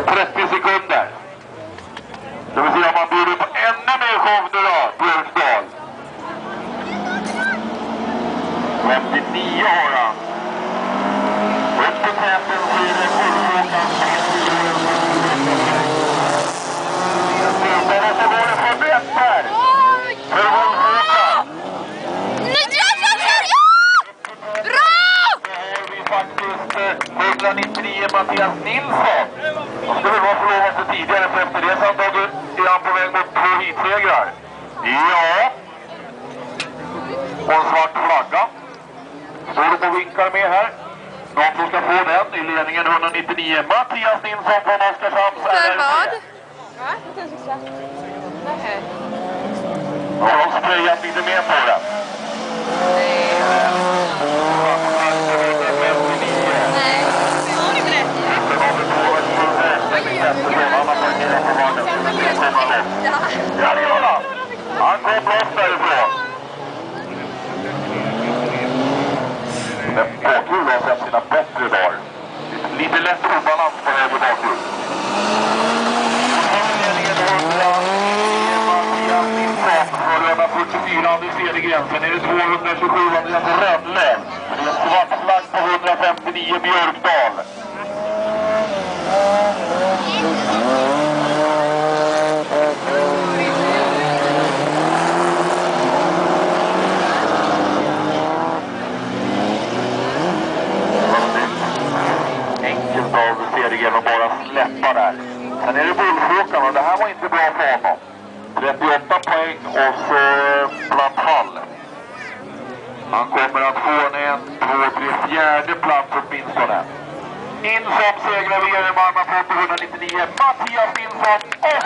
30 sekunder. Då vill se om man bjuder på ännu mer show nu då, Björkdal. 59 har han. Upp på täten så är det Bullfåkan. Och så går det för brett här. För Bullfåkan. Faktiskt 199 Mattias Nilsson. Han skulle vara förlovad tidigare, för efter det samtaget är han på väg mot 2 hitsegrar. Ja. Och en svart flagga. Står det på vinkar med här. Någon som ska få den i ledningen 199 Mattias Nilsson från Oskarshamns. För vad? Har de sprayat lite mer på det? Ja, det gör han. Han kom loss därifrån. Men bakhjul har sett sina bättre dagar. Lite lätt obalans på höger bakhjul. Mattias Nilsson har röna 44 Anders Cedergren. Sen är det 227 Andreas Rönnlöv. Det är en svart flagg på 159 Björkdal. Enkelt av Cedergren och bara släppa där. Sen är det Bullfåkan och det här var inte bra för honom. 38 poäng och så platt fall. Han kommer att få en 2, 3, 4:e plats åtminstone. In som segrar vid Eremarma på 199 Mattias Nilsson och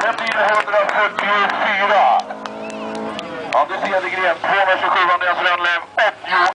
sen blir det 144. Ja, du ser det gren. 227 Andreas Rönnlöv.